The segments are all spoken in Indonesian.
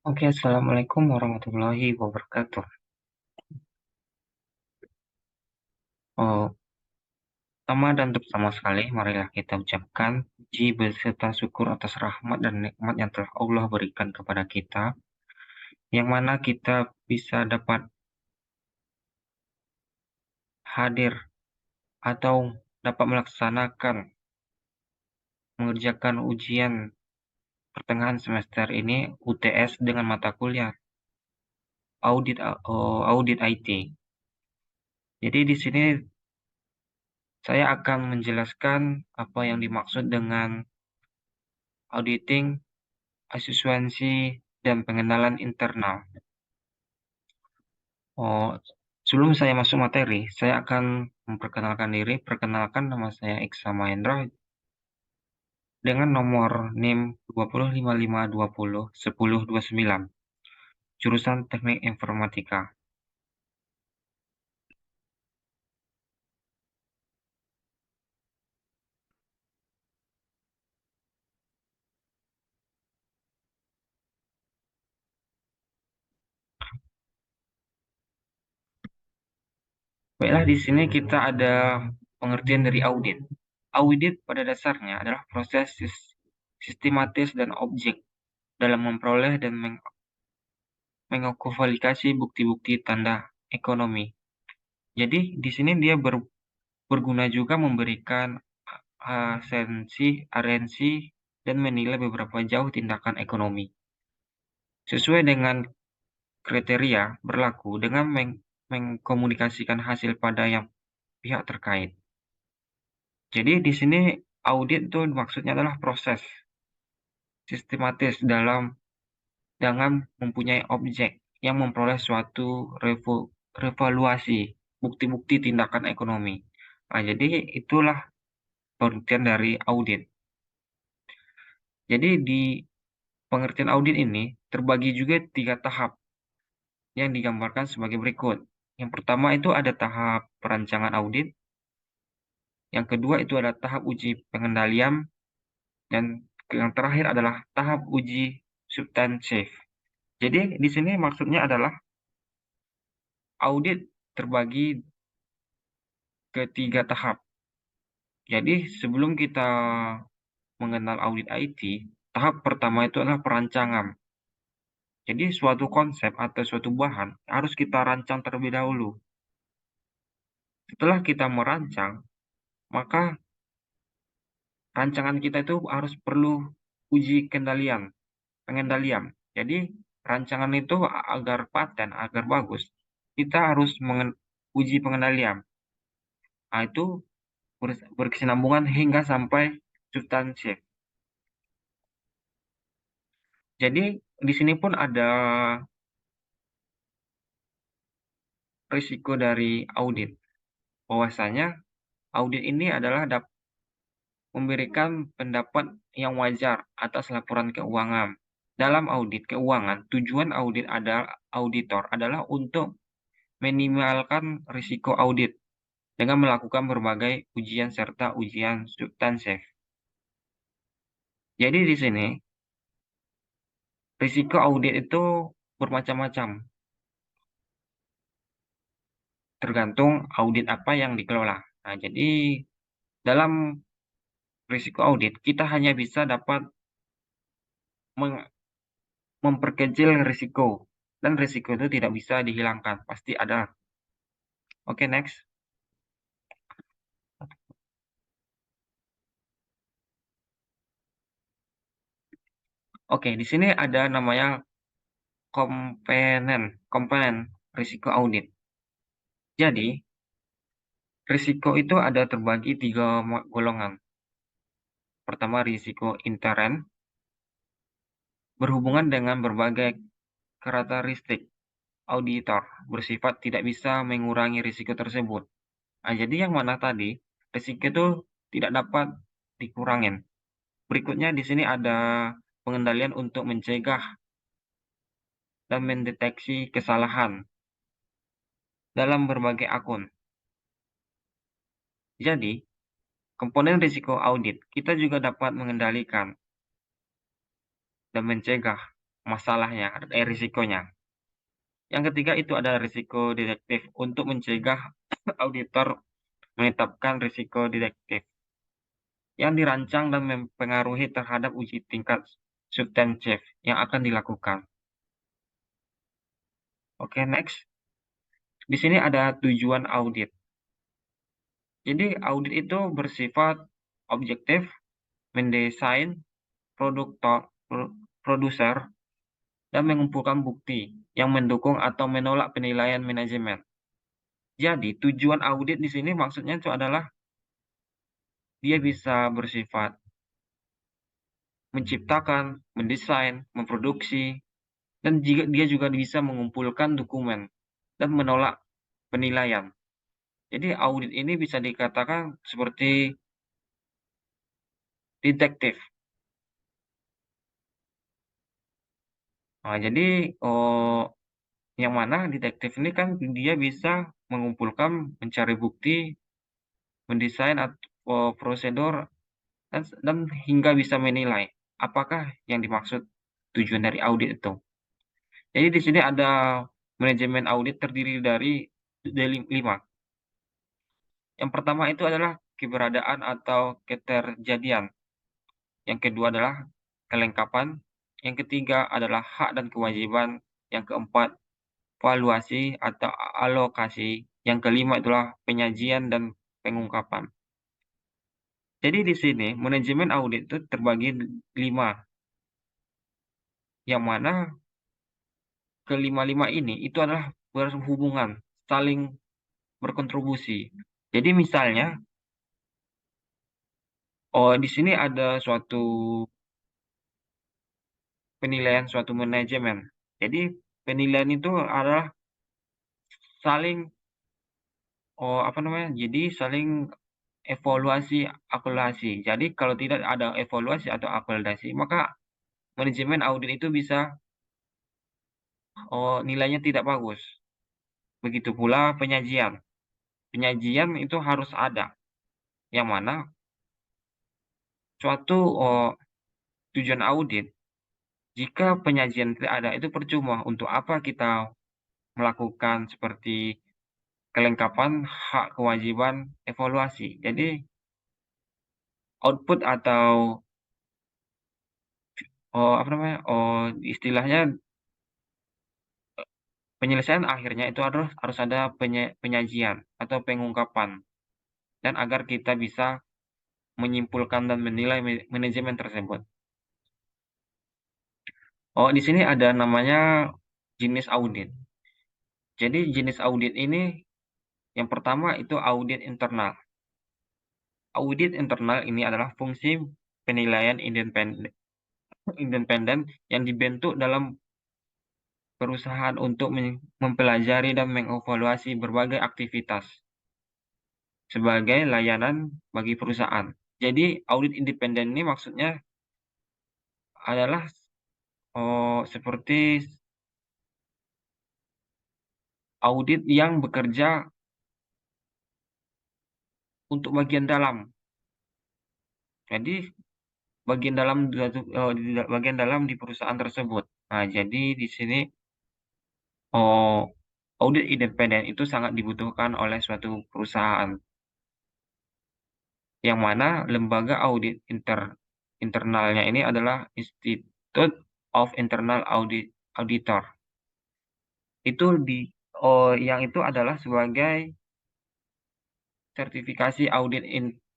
Oke, Assalamualaikum warahmatullahi wabarakatuh. Oh, pertama dan pertama sekali, marilah kita ucapkan puji beserta syukur atas rahmat dan nikmat yang telah Allah berikan kepada kita, yang mana kita bisa dapat hadir atau dapat melaksanakan mengerjakan ujian pertengahan semester ini UTS dengan mata kuliah audit IT. Jadi di sini saya akan menjelaskan apa yang dimaksud dengan auditing, asistensi, dan pengenalan internal. Oh, sebelum saya masuk materi, saya akan memperkenalkan diri. Perkenalkan, nama saya Iksa Mahendra dengan nomor NIM 20552101029, jurusan Teknik Informatika. Baiklah, di sini kita ada pengertian dari audit. Audit pada dasarnya adalah proses sistematis dan objek dalam memperoleh dan mengevaluasi bukti-bukti tanda ekonomi. Jadi di sini dia berguna juga memberikan asensi, arensi, dan menilai beberapa jauh tindakan ekonomi. Sesuai dengan kriteria berlaku dengan mengkomunikasikan hasil pada yang pihak terkait. Jadi di sini audit itu maksudnya adalah proses sistematis dengan mempunyai objek yang memperoleh suatu revaluasi, bukti-bukti tindakan ekonomi. Nah, jadi itulah pengertian dari audit. Jadi di pengertian audit ini terbagi juga 3 tahap yang digambarkan sebagai berikut. Yang pertama itu ada tahap perancangan audit, yang kedua itu ada tahap uji pengendalian, dan yang terakhir adalah tahap uji substansif. Jadi di sini maksudnya adalah audit terbagi ke 3 tahap. Jadi sebelum kita mengenal audit IT, tahap pertama itu adalah perancangan. Jadi suatu konsep atau suatu bahan harus kita rancang terlebih dahulu. Setelah kita merancang, maka rancangan kita itu harus perlu uji pengendalian. Jadi rancangan itu agar paten, agar bagus, kita harus uji pengendalian. Nah, itu berkesinambungan hingga sampai substansi. Jadi di sini pun ada risiko dari audit. Bahwasanya audit ini adalah memberikan pendapat yang wajar atas laporan keuangan. Dalam audit keuangan, tujuan audit auditor adalah untuk minimalkan risiko audit dengan melakukan berbagai ujian serta ujian substansif. Jadi di sini risiko audit itu bermacam-macam, tergantung audit apa yang dikelola. Nah, jadi dalam risiko audit kita hanya bisa dapat memperkecil risiko, dan risiko itu tidak bisa dihilangkan, pasti ada. Oke, next. Oke, di sini ada namanya komponen risiko audit. Jadi, risiko itu ada terbagi 3 golongan. Pertama, risiko intern, berhubungan dengan berbagai karakteristik auditor, bersifat tidak bisa mengurangi risiko tersebut. Nah, jadi yang mana tadi, risiko itu tidak dapat dikurangin. Berikutnya di sini ada pengendalian untuk mencegah dan mendeteksi kesalahan dalam berbagai akun. Jadi, komponen risiko audit kita juga dapat mengendalikan dan mencegah. masalahnya, risikonya. Yang ketiga itu adalah risiko detektif untuk mencegah auditor menetapkan risiko detektif yang dirancang dan mempengaruhi terhadap uji tingkat substantif yang akan dilakukan. Oke, next. Di sini ada tujuan audit. Jadi audit itu bersifat objektif, mendesain produser, dan mengumpulkan bukti yang mendukung atau menolak penilaian manajemen. Jadi tujuan audit di sini maksudnya itu adalah dia bisa bersifat menciptakan, mendesain, memproduksi, dan dia juga bisa mengumpulkan dokumen dan menolak penilaian. Jadi audit ini bisa dikatakan seperti detektif. Nah, jadi yang mana detektif ini kan dia bisa mengumpulkan, mencari bukti, mendesain atau prosedur dan hingga bisa menilai apakah yang dimaksud tujuan dari audit itu. Jadi di sini ada manajemen audit terdiri dari 5. Yang pertama itu adalah keberadaan atau keterjadian. Yang kedua adalah kelengkapan. Yang ketiga adalah hak dan kewajiban. Yang keempat, valuasi atau alokasi. Yang kelima itulah penyajian dan pengungkapan. Jadi di sini manajemen audit itu terbagi 5, yang mana kelima-lima ini itu adalah berhubungan, saling berkontribusi. Jadi misalnya, di sini ada suatu penilaian suatu manajemen. Jadi penilaian itu adalah saling, apa namanya? Jadi saling evaluasi, akumulasi. Jadi kalau tidak ada evaluasi atau akumulasi, maka manajemen audit itu bisa, nilainya tidak bagus. Begitu pula penyajian. Penyajian itu harus ada, yang mana suatu tujuan audit, jika penyajian tidak ada, itu percuma. Untuk apa kita melakukan seperti kelengkapan, hak, kewajiban, evaluasi. Jadi output atau apa namanya? Istilahnya penyelesaian akhirnya itu harus ada penyajian atau pengungkapan dan agar kita bisa menyimpulkan dan menilai manajemen tersebut. Di sini ada namanya jenis audit. Jadi jenis audit ini yang pertama itu audit internal. Audit internal ini adalah fungsi penilaian independen yang dibentuk dalam perusahaan untuk mempelajari dan mengevaluasi berbagai aktivitas sebagai layanan bagi perusahaan. Jadi audit independen ini maksudnya adalah seperti audit yang bekerja untuk bagian dalam. Jadi bagian dalam di perusahaan tersebut. Nah, jadi di sini oh, audit independen itu sangat dibutuhkan oleh suatu perusahaan, yang mana lembaga audit internalnya ini adalah Institute of Internal Auditor. Itu yang itu adalah sebagai sertifikasi audit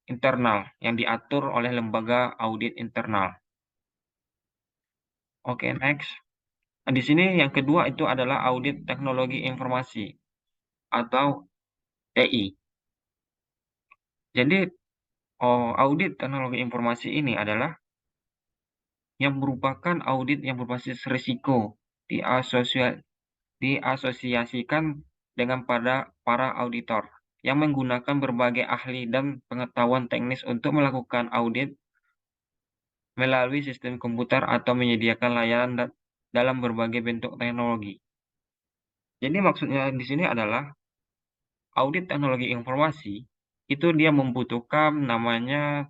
internal yang diatur oleh lembaga audit internal. Oke, next. Nah, di sini yang kedua itu adalah audit teknologi informasi atau TI. Jadi audit teknologi informasi ini adalah yang merupakan audit yang berbasis risiko diasosiasikan dengan para auditor yang menggunakan berbagai ahli dan pengetahuan teknis untuk melakukan audit melalui sistem komputer atau menyediakan layanan dalam berbagai bentuk teknologi. Jadi maksudnya di sini adalah audit teknologi informasi itu dia membutuhkan namanya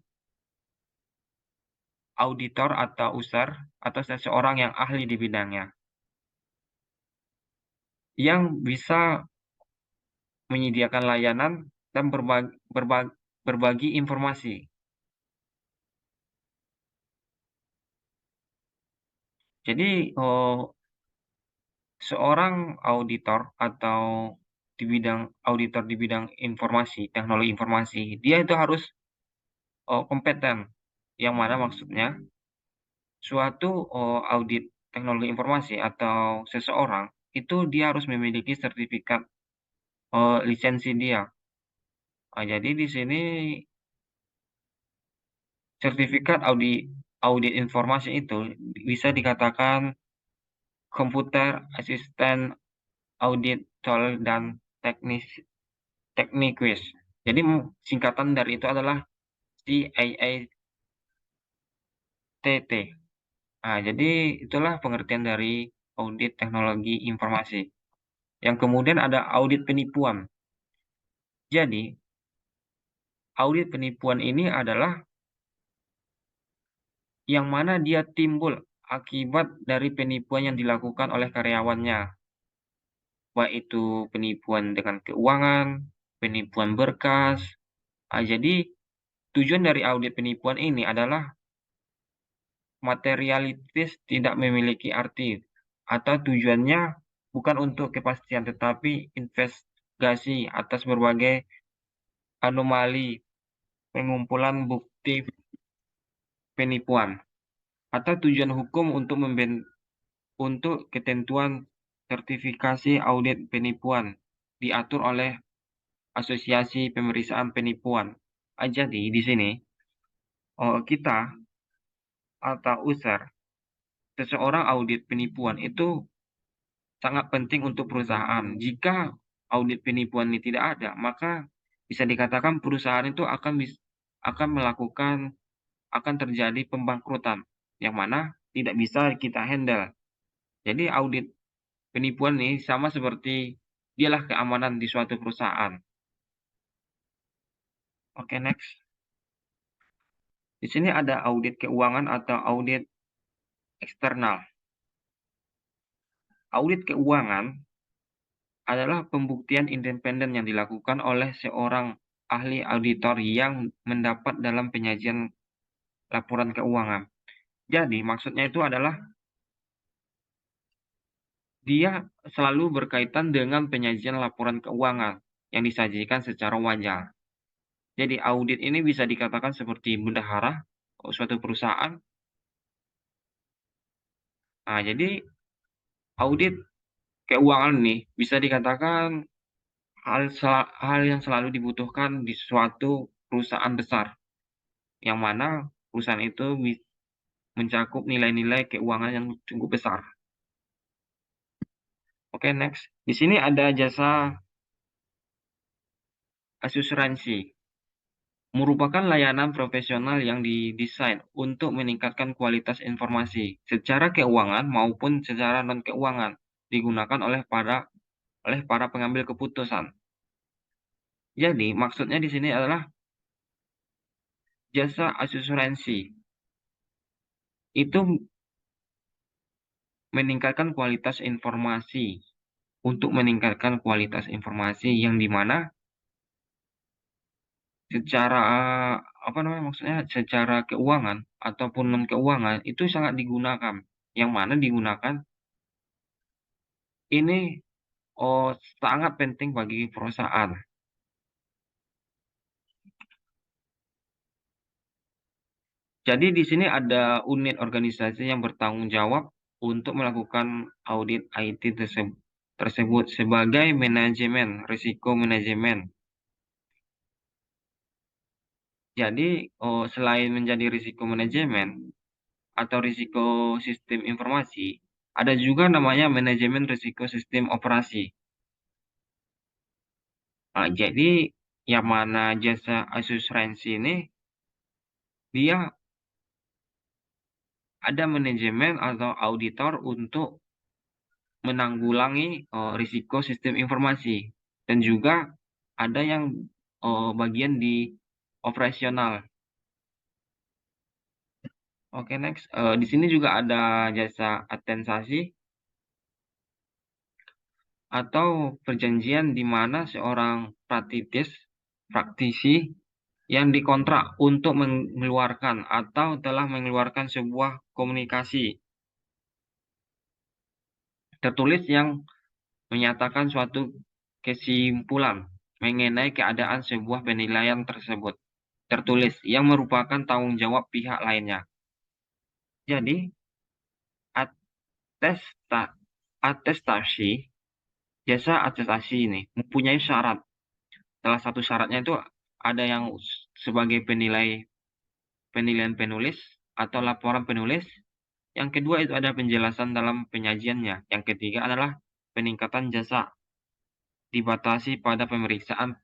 auditor atau user atau seseorang yang ahli di bidangnya, yang bisa menyediakan layanan dan berbagi informasi. Jadi, seorang auditor atau auditor di bidang informasi, teknologi informasi, dia itu harus kompeten. Yang mana maksudnya suatu audit teknologi informasi atau seseorang itu dia harus memiliki sertifikat lisensi dia. Jadi di sini sertifikat audit informasi itu bisa dikatakan komputer asisten audit tool dan teknis techniques. Jadi singkatan dari itu adalah CAATT. Nah, jadi itulah pengertian dari audit teknologi informasi. Yang kemudian ada audit penipuan. Jadi, audit penipuan ini adalah yang mana dia timbul akibat dari penipuan yang dilakukan oleh karyawannya, baik itu penipuan dengan keuangan, penipuan berkas. Jadi, tujuan dari audit penipuan ini adalah materialitis tidak memiliki arti, atau tujuannya bukan untuk kepastian, tetapi investigasi atas berbagai anomali pengumpulan bukti penipuan, atau tujuan hukum untuk ketentuan sertifikasi audit penipuan diatur oleh Asosiasi Pemeriksaan Penipuan. Jadi di sini kita atau user seseorang audit penipuan itu sangat penting untuk perusahaan. Jika audit penipuan ini tidak ada, maka bisa dikatakan perusahaan itu akan terjadi pembangkrutan, yang mana tidak bisa kita handle. Jadi audit penipuan ini sama seperti dialah keamanan di suatu perusahaan. Oke, next. Di sini ada audit keuangan atau audit eksternal. Audit keuangan adalah pembuktian independen yang dilakukan oleh seorang ahli auditor yang mendapat dalam penyajian laporan keuangan. Jadi, maksudnya itu adalah dia selalu berkaitan dengan penyajian laporan keuangan yang disajikan secara wajar. Jadi, audit ini bisa dikatakan seperti bendahara suatu perusahaan. Nah, jadi audit keuangan nih bisa dikatakan hal yang selalu dibutuhkan di suatu perusahaan besar, yang mana perusahaan itu mencakup nilai-nilai keuangan yang cukup besar. Oke, next. Di sini ada jasa asuransi. Merupakan layanan profesional yang didesain untuk meningkatkan kualitas informasi secara keuangan maupun secara non-keuangan digunakan oleh para pengambil keputusan. Jadi, maksudnya di sini adalah jasa asuransi itu meningkatkan kualitas informasi untuk meningkatkan kualitas informasi yang dimana secara apa namanya maksudnya secara keuangan ataupun non keuangan itu sangat digunakan, yang mana digunakan ini sangat penting bagi perusahaan. Jadi di sini ada unit organisasi yang bertanggung jawab untuk melakukan audit IT tersebut sebagai manajemen risiko manajemen. Jadi selain menjadi risiko manajemen atau risiko sistem informasi, ada juga namanya manajemen risiko sistem operasi. Jadi yang mana jasa asuransi ini dia ada manajemen atau auditor untuk menanggulangi risiko sistem informasi, dan juga ada yang bagian di operasional. Oke, next. Di sini juga ada jasa atensasi atau perjanjian di mana seorang praktisi yang dikontrak untuk mengeluarkan atau telah mengeluarkan sebuah komunikasi tertulis yang menyatakan suatu kesimpulan mengenai keadaan sebuah penilaian tersebut tertulis yang merupakan tanggung jawab pihak lainnya. Jadi, atesta, atestasi, jasa atestasi ini mempunyai syarat. Salah satu syaratnya itu ada yang sebagai penilaian penulis atau laporan penulis. Yang kedua itu ada penjelasan dalam penyajiannya. Yang ketiga adalah peningkatan jasa dibatasi pada pemeriksaan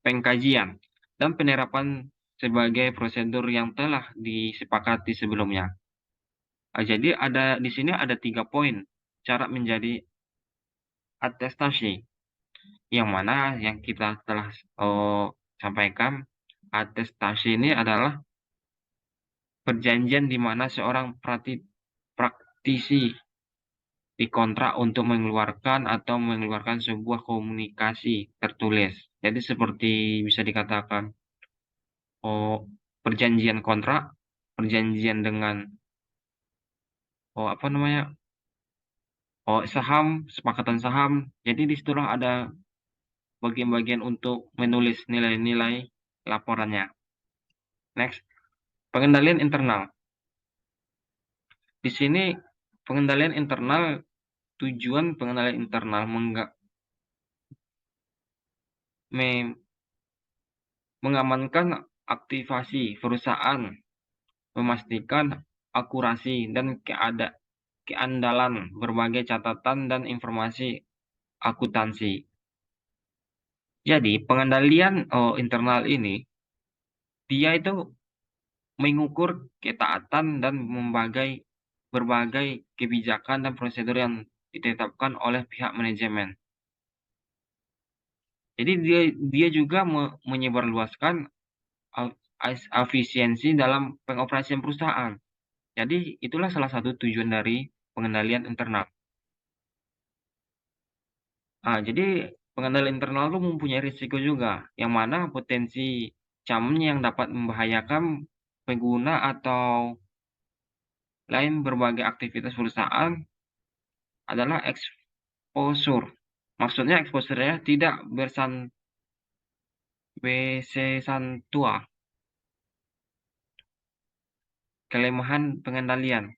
pengkajian dan penerapan sebagai prosedur yang telah disepakati sebelumnya. Jadi di sini ada 3 poin cara menjadi atestasi, yang mana yang kita telah sampaikan. Atestasi ini adalah perjanjian di mana seorang praktisi dikontrak untuk mengeluarkan atau mengeluarkan sebuah komunikasi tertulis. Jadi seperti bisa dikatakan perjanjian kontrak, perjanjian dengan apa namanya? Saham, sepakatan saham. Jadi disitulah ada bagian-bagian untuk menulis nilai-nilai laporannya. Next, pengendalian internal. Di sini pengendalian internal, tujuan pengendalian internal mengamankan aktivasi perusahaan, memastikan akurasi dan keandalan berbagai catatan dan informasi akuntansi. Jadi pengendalian internal ini, dia itu mengukur ketaatan dan berbagai kebijakan dan prosedur yang ditetapkan oleh pihak manajemen. Jadi dia juga menyebarluaskan efisiensi dalam pengoperasian perusahaan. Jadi itulah salah satu tujuan dari pengendalian internal. Jadi pengendalian internal itu mempunyai risiko juga, yang mana potensi ancaman yang dapat membahayakan pengguna atau lain berbagai aktivitas perusahaan adalah exposure. Maksudnya exposure-nya tidak bersentuhan kelemahan pengendalian.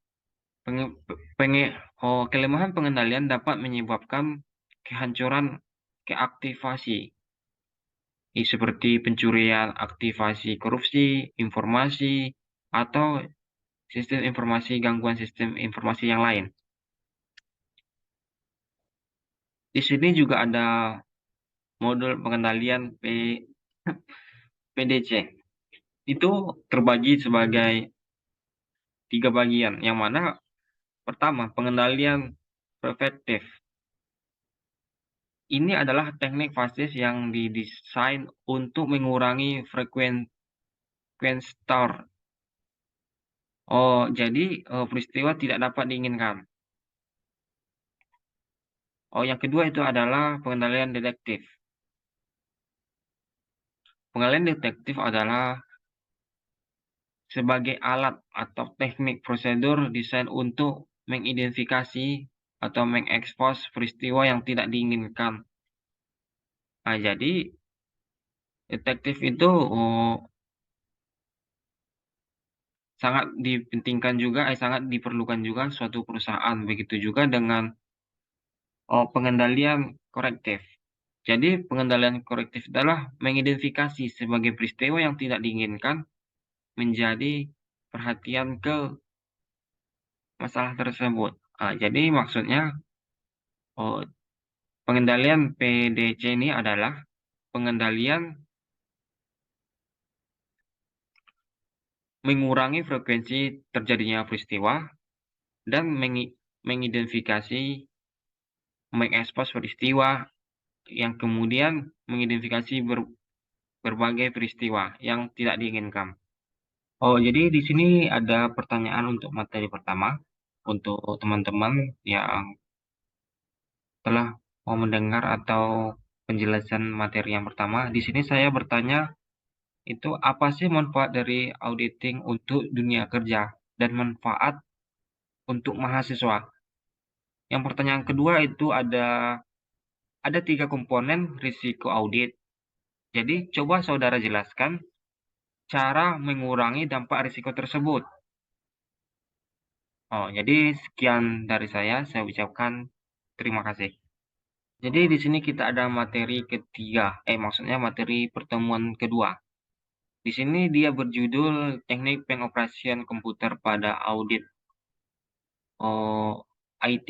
Kelemahan pengendalian dapat menyebabkan kehancuran keaktivasi, seperti pencurian aktivasi korupsi, informasi, atau gangguan sistem informasi yang lain. Di sini juga ada modul pengendalian PDC. Itu terbagi sebagai 3 bagian, yang mana pertama, pengendalian preventif. Ini adalah teknik fasis yang didesain untuk mengurangi frekuensi jadi peristiwa tidak dapat diinginkan. Yang kedua itu adalah pengendalian detektif. Pengendalian detektif adalah sebagai alat atau teknik prosedur desain untuk mengidentifikasi atau mengekspos peristiwa yang tidak diinginkan. Jadi detektif itu sangat dipentingkan juga, sangat diperlukan juga suatu perusahaan. Begitu juga dengan pengendalian korektif. Jadi pengendalian korektif adalah mengidentifikasi sebagai peristiwa yang tidak diinginkan menjadi perhatian ke masalah tersebut. Jadi maksudnya pengendalian PDC ini adalah pengendalian mengurangi frekuensi terjadinya peristiwa dan mengidentifikasi, mengekspos peristiwa yang kemudian mengidentifikasi berbagai peristiwa yang tidak diinginkan. Oh, jadi di sini ada pertanyaan untuk materi pertama untuk teman-teman yang telah mau mendengar atau penjelasan materi yang pertama. Di sini saya bertanya, itu apa sih manfaat dari auditing untuk dunia kerja dan manfaat untuk mahasiswa? Yang pertanyaan kedua itu ada tiga komponen risiko audit. Jadi coba saudara jelaskan cara mengurangi dampak risiko tersebut. Oh, jadi sekian dari saya ucapkan terima kasih. Jadi di sini kita ada materi ketiga, maksudnya materi pertemuan kedua. Di sini dia berjudul Teknik Pengoperasian Komputer pada Audit IT.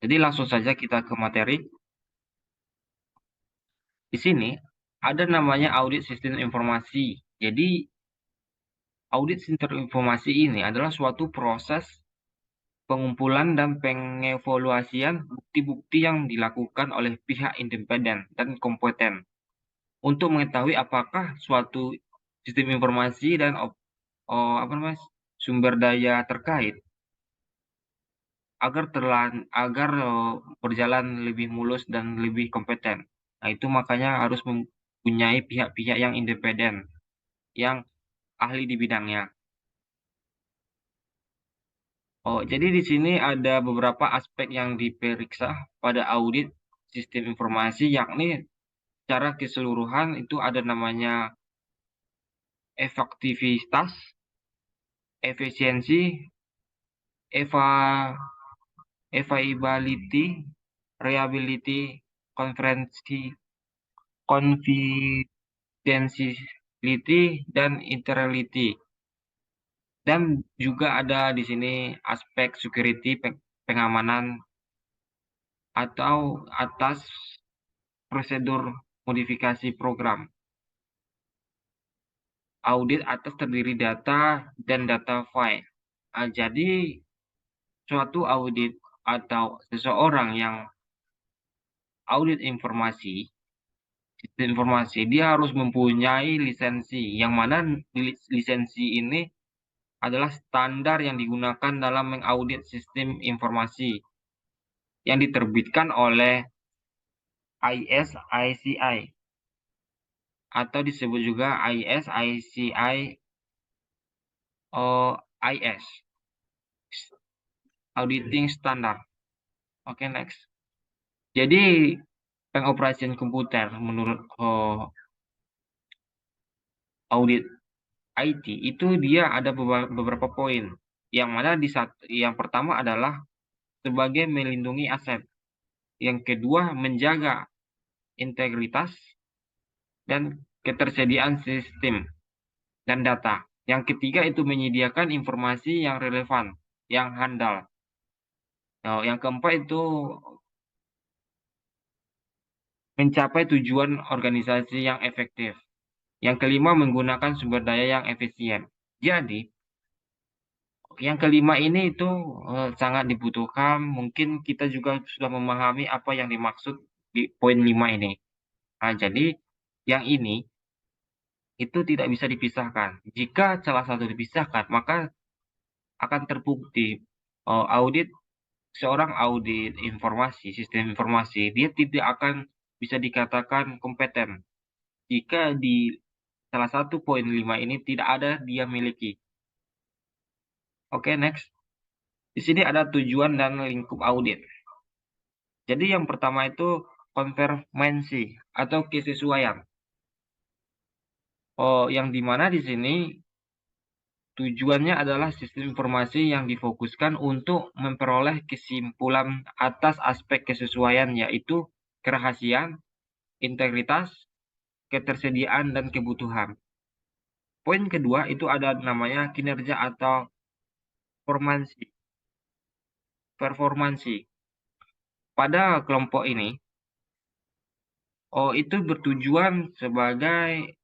Jadi langsung saja kita ke materi. Di sini ada namanya audit sistem informasi. Jadi audit sistem informasi ini adalah suatu proses pengumpulan dan pengevaluasian bukti-bukti yang dilakukan oleh pihak independen dan kompeten untuk mengetahui apakah suatu sistem informasi dan apa namanya sumber daya terkait agar berjalan lebih mulus dan lebih kompeten. Nah, itu makanya harus mempunyai pihak-pihak yang independen, yang ahli di bidangnya. Oh, jadi di sini ada beberapa aspek yang diperiksa pada audit sistem informasi, yakni secara keseluruhan itu ada namanya efektivitas, efisiensi, eva, availability, reliability, konferensi, confidentiality, dan integrity. Dan juga ada di sini aspek security, pengamanan, atau atas prosedur modifikasi program. Audit atas terdiri data dan data file. Jadi suatu audit atau seseorang yang audit informasi, sistem informasi, dia harus mempunyai lisensi, yang mana lisensi ini adalah standar yang digunakan dalam mengaudit sistem informasi yang diterbitkan oleh ISICI atau disebut juga ISICI IS Auditing Standard. Oke, next. Jadi pengoperasian komputer menurut audit IT itu dia ada beberapa poin. Yang mana yang pertama adalah sebagai melindungi aset. Yang kedua menjaga integritas dan ketersediaan sistem dan data. Yang ketiga itu menyediakan informasi yang relevan, yang handal. Nah, yang keempat itu mencapai tujuan organisasi yang efektif. Yang kelima menggunakan sumber daya yang efisien. Jadi, yang kelima ini itu sangat dibutuhkan. Mungkin kita juga sudah memahami apa yang dimaksud di poin 5 ini. Nah, jadi yang ini itu tidak bisa dipisahkan. Jika salah satu dipisahkan, maka akan terbukti audit seorang audit informasi, sistem informasi, dia tidak akan bisa dikatakan kompeten jika di salah satu poin 5 ini tidak ada dia miliki. Oke, next. Di sini ada tujuan dan lingkup audit. Jadi yang pertama itu konfirmasi atau kesesuaian. Oh, yang dimana di sini tujuannya adalah sistem informasi yang difokuskan untuk memperoleh kesimpulan atas aspek kesesuaian, yaitu kerahasiaan, integritas, ketersediaan, dan kebutuhan. Poin kedua itu ada namanya kinerja atau performansi. Performansi. Pada kelompok ini, itu bertujuan sebagai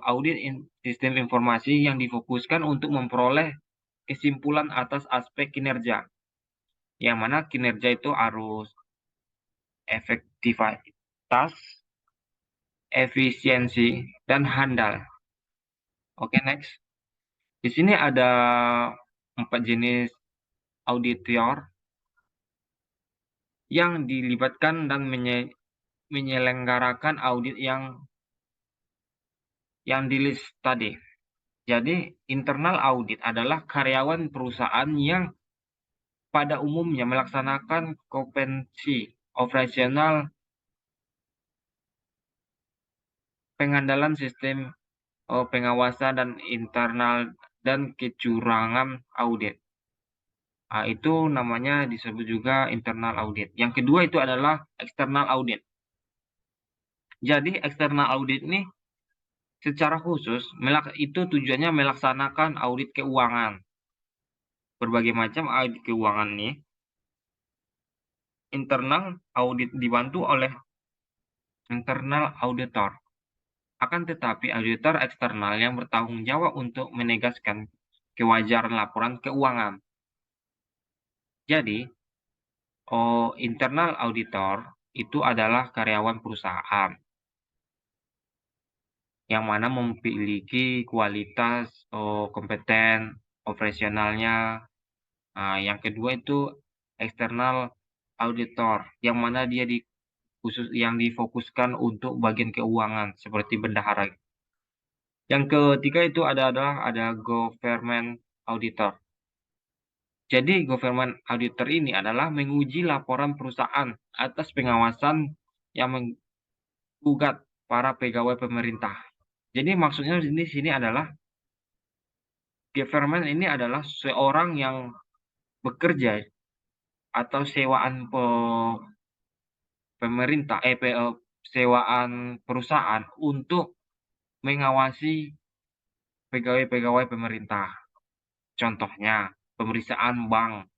audit sistem informasi yang difokuskan untuk memperoleh kesimpulan atas aspek kinerja. Yang mana kinerja itu harus efektivitas, efisiensi, dan handal. Oke, next. Di sini ada 4 jenis auditor yang dilibatkan dan menyelenggarakan audit yang di-list tadi. Jadi, internal audit adalah karyawan perusahaan yang pada umumnya melaksanakan kompetensi operasional, pengandalan sistem pengawasan dan internal dan kecurangan audit. Itu namanya disebut juga internal audit. Yang kedua itu adalah external audit. Jadi external audit ini secara khusus itu tujuannya melaksanakan audit keuangan. Berbagai macam audit keuangan nih. Internal audit dibantu oleh internal auditor. Akan tetapi auditor eksternal yang bertanggung jawab untuk menegaskan kewajaran laporan keuangan. Jadi, internal auditor itu adalah karyawan perusahaan yang mana memiliki kualitas kompeten operasionalnya. Yang kedua itu external auditor yang mana dia yang difokuskan untuk bagian keuangan seperti bendahara. Yang ketiga itu ada government auditor. Jadi government auditor ini adalah menguji laporan perusahaan atas pengawasan yang menggugat para pegawai pemerintah. Jadi maksudnya di sini adalah government ini adalah seorang yang bekerja atau sewaan pemerintah, sewaan perusahaan untuk mengawasi pegawai-pegawai pemerintah. Contohnya, pemeriksaan bank.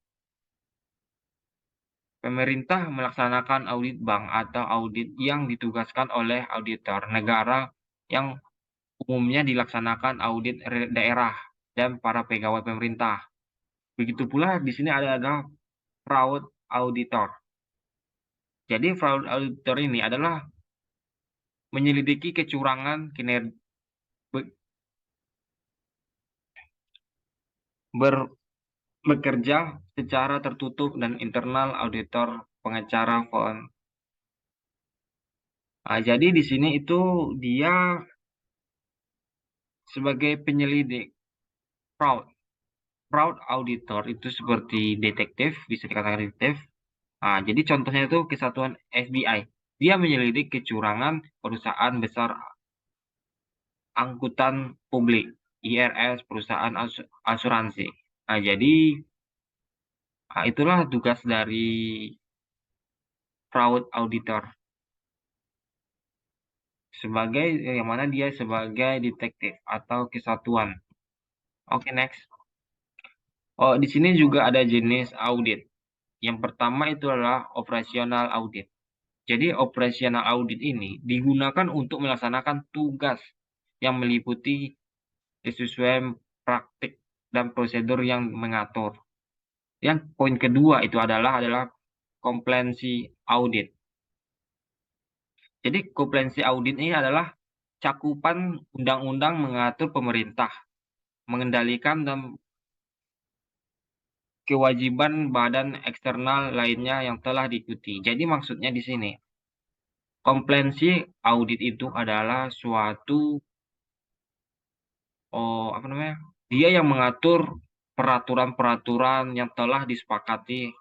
Pemerintah melaksanakan audit bank atau audit yang ditugaskan oleh auditor negara yang umumnya dilaksanakan audit daerah dan para pegawai pemerintah. Begitu pula di sini ada fraud auditor. Jadi fraud auditor ini adalah menyelidiki kecurangan bekerja secara tertutup dan internal auditor pengacara font. Jadi di sini itu dia sebagai penyelidik fraud. Fraud auditor itu seperti detektif, bisa dikatakan detektif. Jadi contohnya itu kesatuan FBI. Dia menyelidik kecurangan perusahaan besar angkutan publik, IRS, perusahaan asuransi. Jadi itulah tugas dari fraud auditor. Sebagai yang mana dia sebagai detektif atau kesatuan. Oke, next. Di sini juga ada jenis audit. Yang pertama itu adalah operasional audit. Jadi operasional audit ini digunakan untuk melaksanakan tugas yang meliputi kesesuaian praktik dan prosedur yang mengatur. Yang poin kedua itu adalah compliance audit. Jadi compliance audit ini adalah cakupan undang-undang mengatur pemerintah, mengendalikan dan kewajiban badan eksternal lainnya yang telah diikuti. Jadi maksudnya di sini, compliance audit itu adalah suatu dia yang mengatur peraturan-peraturan yang telah disepakati.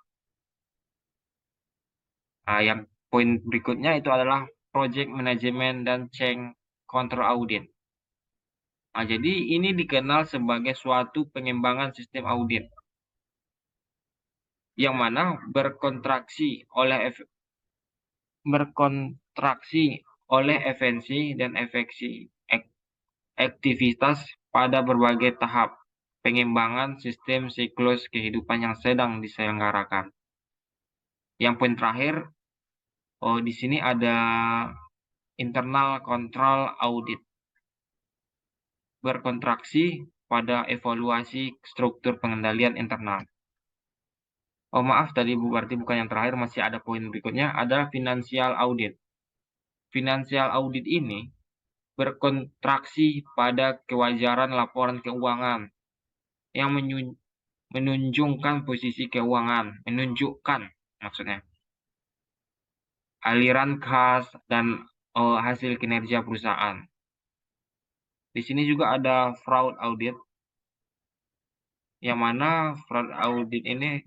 Yang poin berikutnya itu adalah project management dan change control audit. Jadi ini dikenal sebagai suatu pengembangan sistem audit yang mana berkontraksi oleh efisiensi dan aktivitas pada berbagai tahap pengembangan sistem siklus kehidupan yang sedang diselenggarakan. Yang poin terakhir, di sini ada internal control audit. Berkontraksi pada evaluasi struktur pengendalian internal. Maaf tadi berarti bukan yang terakhir, masih ada poin berikutnya, ada financial audit. Financial audit ini berkontraksi pada kewajaran laporan keuangan yang menunjukkan posisi keuangan, menunjukkan maksudnya aliran kas dan hasil kinerja perusahaan. Di sini juga ada fraud audit, yang mana fraud audit ini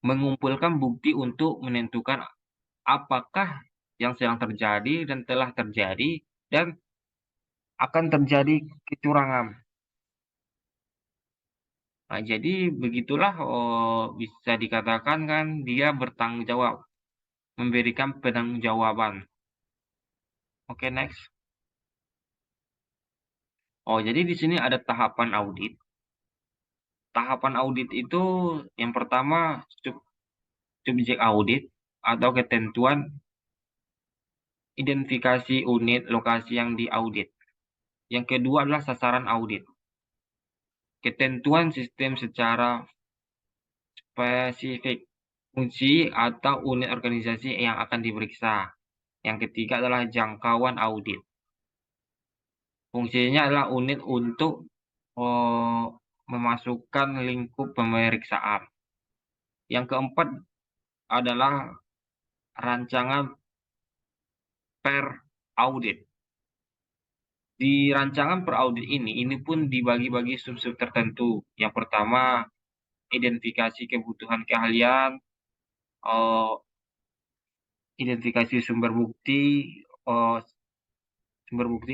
mengumpulkan bukti untuk menentukan apakah yang sedang terjadi dan telah terjadi dan akan terjadi kecurangan. Nah, jadi begitulah bisa dikatakan kan dia bertanggung jawab, memberikan penanggung-jawaban. Oke, next. Oh, jadi di sini ada tahapan audit. Tahapan audit itu yang pertama subjek audit atau ketentuan identifikasi unit lokasi yang diaudit. Yang kedua adalah sasaran audit. Ketentuan sistem secara spesifik, fungsi atau unit organisasi yang akan diperiksa. Yang ketiga adalah jangkauan audit. Fungsinya adalah unit untuk memasukkan lingkup pemeriksaan. Yang keempat adalah rancangan per audit. Di rancangan per audit ini pun dibagi-bagi sub-sub tertentu. Yang pertama, identifikasi kebutuhan keahlian, eh, identifikasi sumber bukti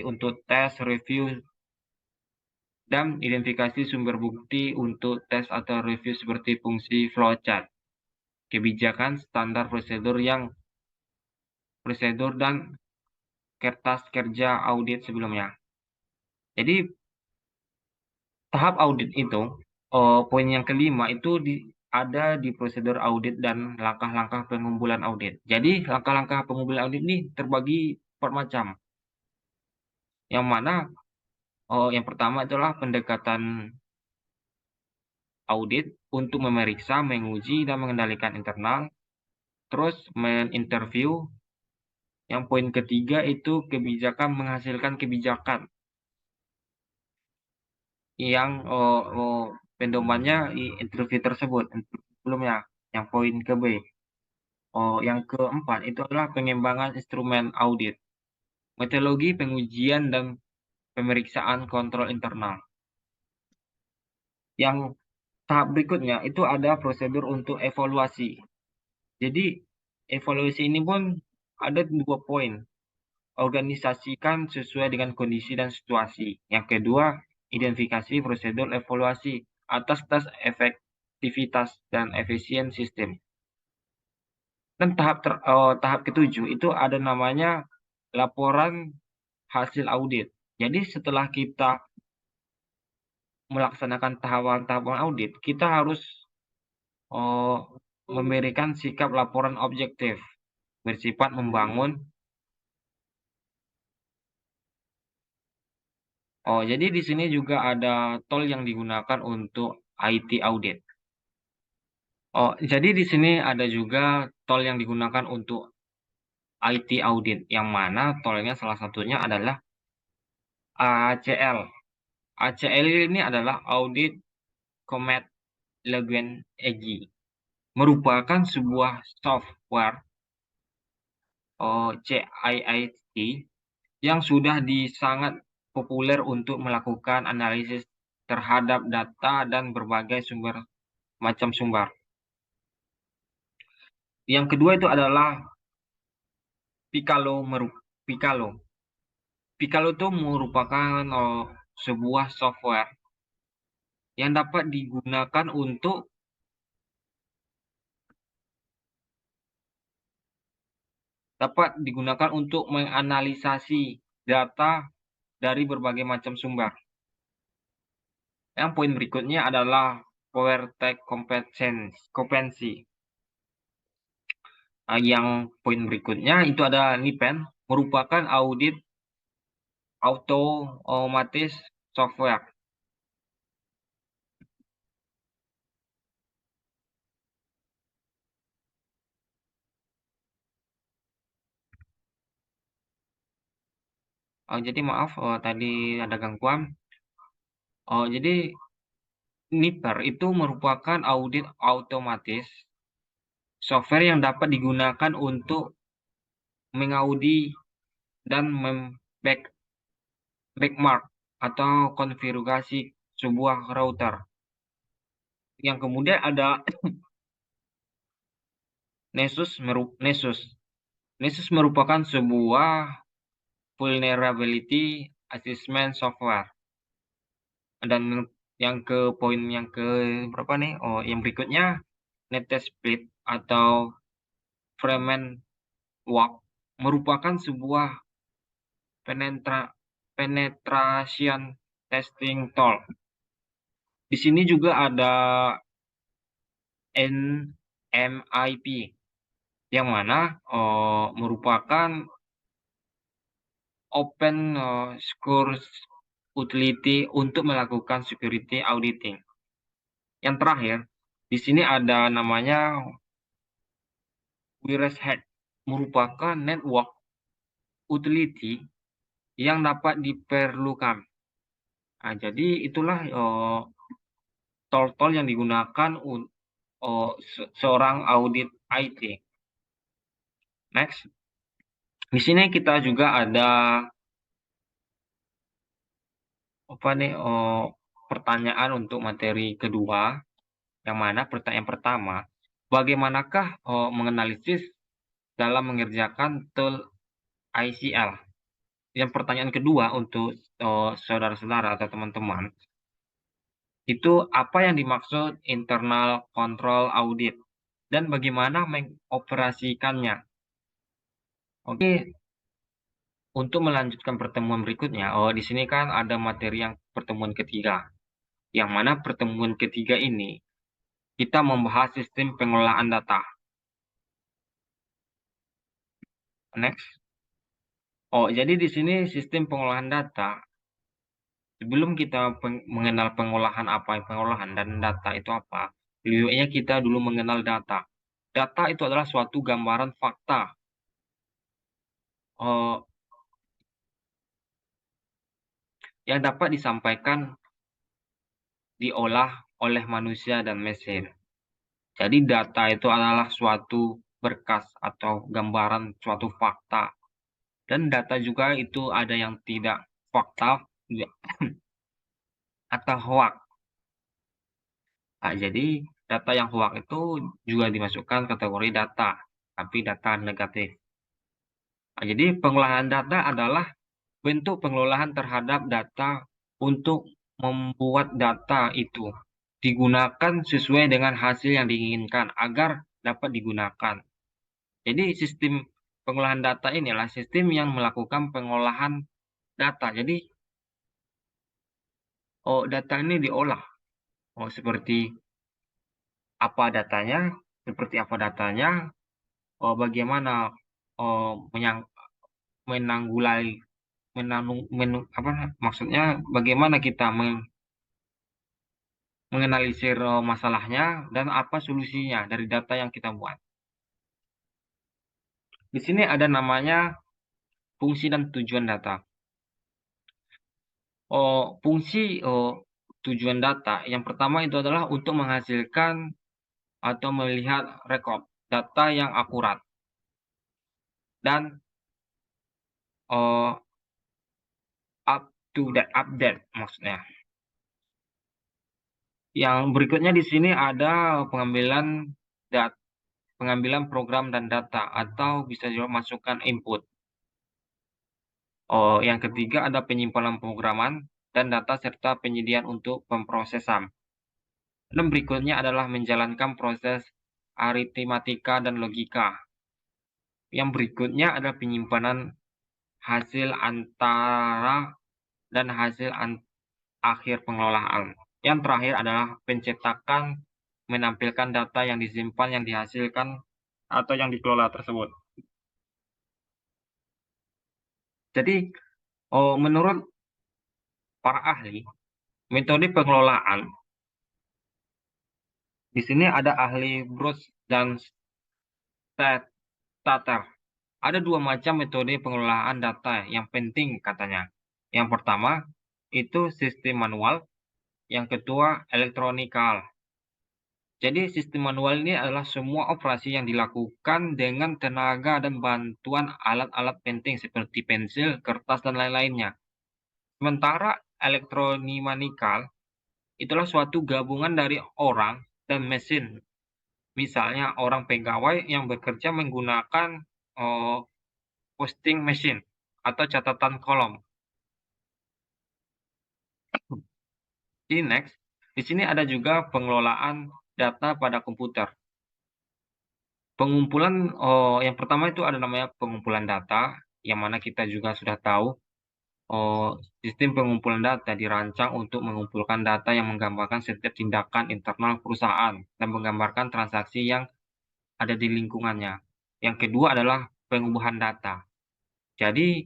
untuk tes, review, dan identifikasi sumber bukti untuk tes atau review seperti fungsi flowchart, kebijakan, standar prosedur dan kertas kerja audit sebelumnya. Jadi tahap audit itu, poin yang kelima itu ada di prosedur audit dan langkah-langkah pengumpulan audit. Jadi langkah-langkah pengumpulan audit ini terbagi per macam. Yang mana yang pertama itulah pendekatan audit untuk memeriksa, menguji, dan mengendalikan internal. Terus meninterview. Yang poin ketiga itu kebijakan menghasilkan kebijakan yang pedomannya di interview tersebut sebelumnya. Yang poin ke B. Yang keempat itu adalah pengembangan instrumen audit, metodologi pengujian dan pemeriksaan kontrol internal. Yang tahap berikutnya itu ada prosedur untuk evaluasi. Jadi evaluasi ini pun ada 2 poin. Organisasikan sesuai dengan kondisi dan situasi. Yang kedua, identifikasi prosedur evaluasi atas tes efektivitas dan efisien sistem. Dan tahap ketujuh itu ada namanya laporan hasil audit. Jadi setelah kita melaksanakan tahapan-tahapan audit, kita harus oh, memberikan sikap laporan objektif, bersifat membangun. Oh, jadi di sini juga ada tool yang digunakan untuk IT audit. Oh, jadi di sini ada juga tool yang digunakan untuk IT audit, yang mana toolnya salah satunya adalah ACL. ACL ini adalah Audit Command Language AG, merupakan sebuah software CIIT yang sudah sangat populer untuk melakukan analisis terhadap data dan berbagai macam sumber. Yang kedua itu adalah Picalo. Picalo itu merupakan sebuah software yang dapat digunakan untuk menganalisasi data dari berbagai macam sumber. Yang poin berikutnya adalah PowerTech Competency. Yang poin berikutnya itu ada NIPEN, merupakan audit otomatis software. Jadi maaf tadi ada gangguan. Jadi Nipper itu merupakan audit otomatis software yang dapat digunakan untuk mengaudit dan benchmark atau konfigurasi sebuah router. Yang kemudian ada Nessus. Nessus merupakan sebuah vulnerability assessment software. Dan poin yang ke berapa nih? Yang berikutnya Netasploit atau Framework merupakan sebuah penetration testing tool. Di sini juga ada NMIP yang mana merupakan open source utility untuk melakukan security auditing. Yang terakhir, di sini ada namanya Wireshead, merupakan network utility yang dapat diperlukan. Nah, jadi itulah tool-tool yang digunakan seorang audit IT. Next, di sini kita juga ada pertanyaan untuk materi kedua, yang mana pertanyaan pertama, bagaimanakah menganalisis dalam mengerjakan tool ICL? Yang pertanyaan kedua untuk saudara-saudara atau teman-teman, itu apa yang dimaksud internal control audit dan bagaimana mengoperasikannya? Oke, untuk melanjutkan pertemuan berikutnya, di sini kan ada materi yang pertemuan ketiga, yang mana pertemuan ketiga ini kita membahas sistem pengolahan data. Next. Jadi di sini sistem pengolahan data, sebelum kita mengenal pengolahan dan data itu apa, lebih baiknya kita dulu mengenal data. Data itu adalah suatu gambaran fakta yang dapat disampaikan, diolah oleh manusia dan mesin. Jadi data itu adalah suatu berkas atau gambaran suatu fakta. Dan data juga itu ada yang tidak fakta atau hoax. Nah, jadi data yang hoax itu juga dimasukkan kategori data, tapi data negatif. Nah, jadi pengolahan data adalah bentuk pengelolaan terhadap data untuk membuat data itu digunakan sesuai dengan hasil yang diinginkan agar dapat digunakan. Jadi sistem pengolahan data inilah sistem yang melakukan pengolahan data. Jadi data ini diolah seperti apa datanya, bagaimana menanggulangi maksudnya bagaimana kita menganalisir masalahnya dan apa solusinya dari data yang kita buat. Di sini ada namanya fungsi dan tujuan data. Fungsi tujuan data yang pertama itu adalah untuk menghasilkan atau melihat rekod data yang akurat dan update maksudnya. Yang berikutnya di sini ada pengambilan program dan data atau bisa juga masukkan input. Yang ketiga ada penyimpanan programan dan data serta penyediaan untuk pemrosesan. Dan berikutnya adalah menjalankan proses aritmatika dan logika. Yang berikutnya adalah penyimpanan hasil antara dan hasil akhir pengelolaan. Yang terakhir adalah pencetakan menampilkan data yang disimpan, yang dihasilkan, atau yang dikelola tersebut. Jadi, menurut para ahli, metode pengelolaan, di sini ada ahli Bruce dan Stater. Ada dua macam metode pengelolaan data yang penting katanya. Yang pertama, itu sistem manual. Yang kedua, elektronikal. Jadi sistem manual ini adalah semua operasi yang dilakukan dengan tenaga dan bantuan alat-alat penting seperti pensil, kertas, dan lain-lainnya. Sementara elektromekanikal itulah suatu gabungan dari orang dan mesin. Misalnya orang pegawai yang bekerja menggunakan oh, posting machine atau catatan kolom. Jadi next, di sini ada juga pengelolaan data pada komputer. Pengumpulan yang pertama itu ada namanya pengumpulan data, yang mana kita juga sudah tahu sistem pengumpulan data dirancang untuk mengumpulkan data yang menggambarkan setiap tindakan internal perusahaan dan menggambarkan transaksi yang ada di lingkungannya. Yang kedua adalah pengubahan data. Jadi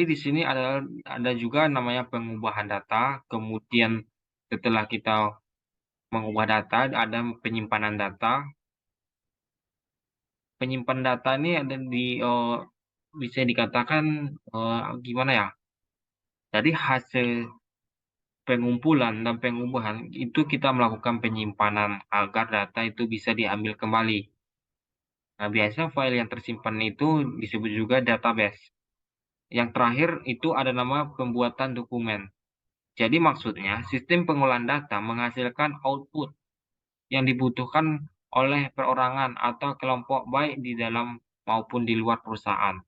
di sini ada juga namanya pengubahan data. Kemudian setelah kita mengubah data, ada penyimpanan data. Penyimpan data ini ada bisa dikatakan gimana ya? Jadi hasil pengumpulan dan pengubahan itu kita melakukan penyimpanan agar data itu bisa diambil kembali. Nah, biasa file yang tersimpan itu disebut juga database. Yang terakhir itu ada nama pembuatan dokumen. Jadi maksudnya sistem pengolahan data menghasilkan output yang dibutuhkan oleh perorangan atau kelompok baik di dalam maupun di luar perusahaan.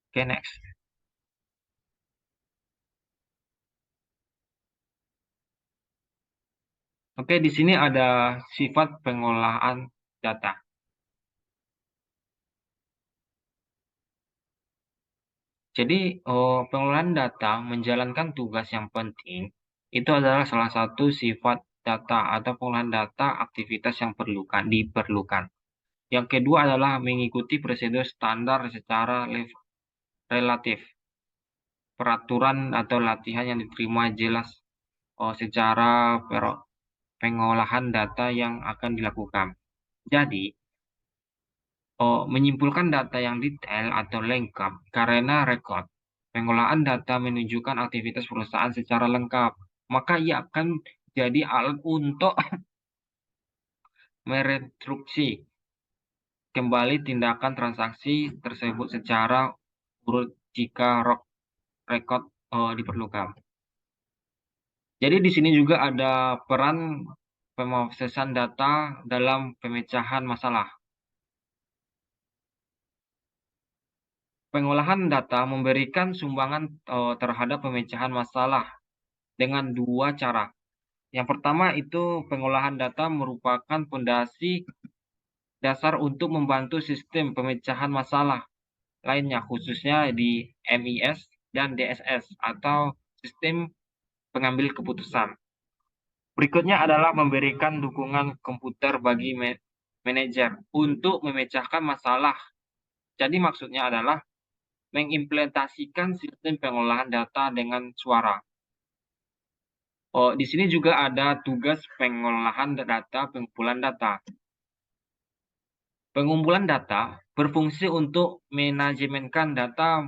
Oke, next. Oke, di sini ada sifat pengolahan data. Jadi, pengolahan data menjalankan tugas yang penting, itu adalah salah satu sifat data atau pengolahan data aktivitas yang diperlukan. Yang kedua adalah mengikuti prosedur standar secara relatif. Peraturan atau latihan yang diterima jelas secara pengolahan data yang akan dilakukan. Jadi, menyimpulkan data yang detail atau lengkap karena rekod. Pengolahan data menunjukkan aktivitas perusahaan secara lengkap, maka ia akan jadi alat untuk merekonstruksi kembali tindakan transaksi tersebut secara urut jika rekod diperlukan. Jadi di sini juga ada peran pemrosesan data dalam pemecahan masalah. Pengolahan data memberikan sumbangan terhadap pemecahan masalah dengan dua cara. Yang pertama itu pengolahan data merupakan fondasi dasar untuk membantu sistem pemecahan masalah lainnya, khususnya di MIS dan DSS atau sistem pengambil keputusan. Berikutnya adalah memberikan dukungan komputer bagi manajer untuk memecahkan masalah. Jadi maksudnya adalah mengimplementasikan sistem pengolahan data dengan suara. Di sini juga ada tugas pengolahan data, pengumpulan data. Pengumpulan data berfungsi untuk manajemenkan data,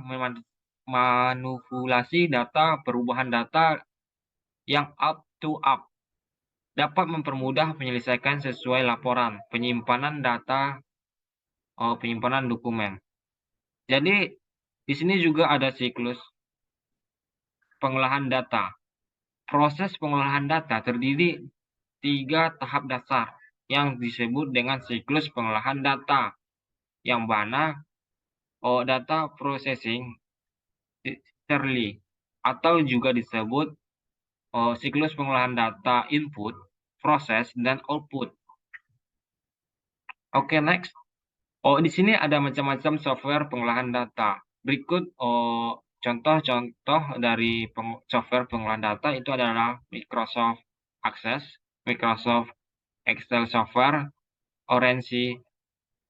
manipulasi data, perubahan data yang up to up. Dapat mempermudah penyelesaian sesuai laporan, penyimpanan data, penyimpanan dokumen. Jadi, di sini juga ada siklus pengolahan data. Proses pengolahan data terdiri 3 tahap dasar yang disebut dengan siklus pengolahan data, yang mana data processing early atau juga disebut siklus pengolahan data input, proses, dan output. Oke, next. Di sini ada macam-macam software pengolahan data. Berikut contoh-contoh dari software pengolahan data itu adalah Microsoft Access, Microsoft Excel Software, Orange,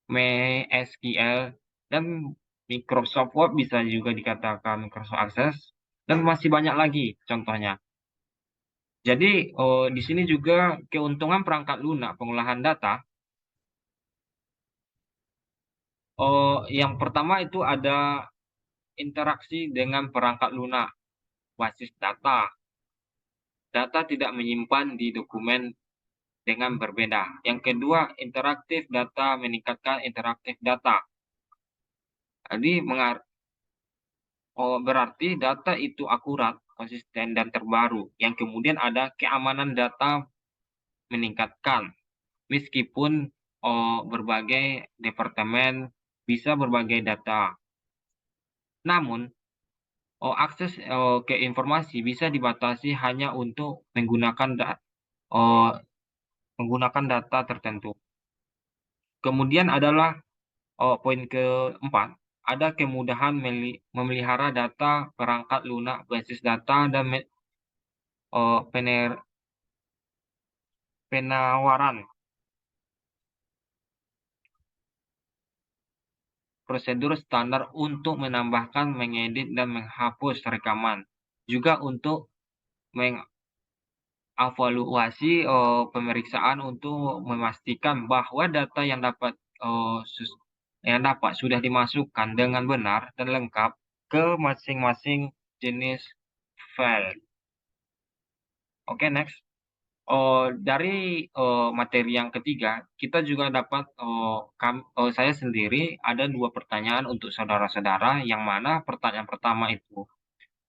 MySQL, dan Microsoft Word bisa juga dikatakan Microsoft Access, dan masih banyak lagi contohnya. Jadi di sini juga keuntungan perangkat lunak pengolahan data Yang pertama itu ada interaksi dengan perangkat lunak, basis data. Data tidak menyimpan di dokumen dengan berbeda. Yang kedua, interaktif data meningkatkan interaktif data. Jadi berarti data itu akurat, konsisten, dan terbaru. Yang kemudian ada keamanan data meningkatkan. Meskipun berbagai departemen bisa berbagai data. Namun, akses ke informasi bisa dibatasi hanya untuk menggunakan data tertentu. Kemudian adalah poin keempat, ada kemudahan memelihara data perangkat lunak basis data dan penawaran prosedur standar untuk menambahkan, mengedit, dan menghapus rekaman. Juga untuk mengevaluasi pemeriksaan untuk memastikan bahwa data yang dapat sudah dimasukkan dengan benar dan lengkap ke masing-masing jenis file. Oke, next. Dari materi yang ketiga, kita juga dapat saya sendiri ada 2 pertanyaan untuk saudara-saudara, yang mana pertanyaan pertama itu,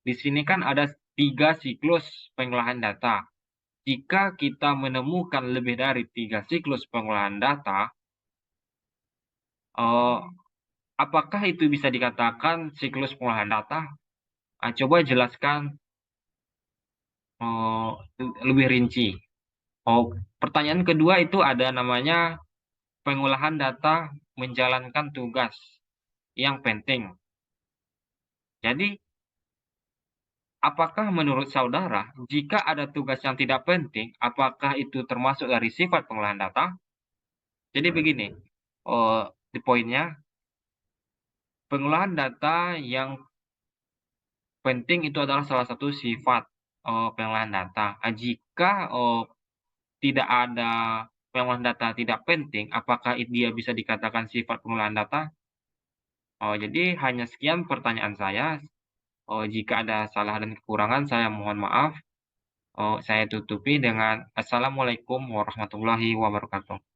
di sini kan ada 3 siklus pengolahan data. Jika kita menemukan lebih dari 3 siklus pengolahan data, eee, apakah itu bisa dikatakan siklus pengolahan data? Coba jelaskan, eee, lebih rinci. Pertanyaan kedua itu ada namanya pengolahan data menjalankan tugas yang penting. Jadi, apakah menurut saudara, jika ada tugas yang tidak penting, apakah itu termasuk dari sifat pengolahan data? Jadi begini, di poinnya, pengolahan data yang penting itu adalah salah satu sifat pengolahan data. Jika tidak ada pengolahan data tidak penting, apakah dia bisa dikatakan sifat pengolahan data? Jadi hanya sekian pertanyaan saya. Jika ada salah dan kekurangan, saya mohon maaf. Saya tutupi dengan Assalamualaikum warahmatullahi wabarakatuh.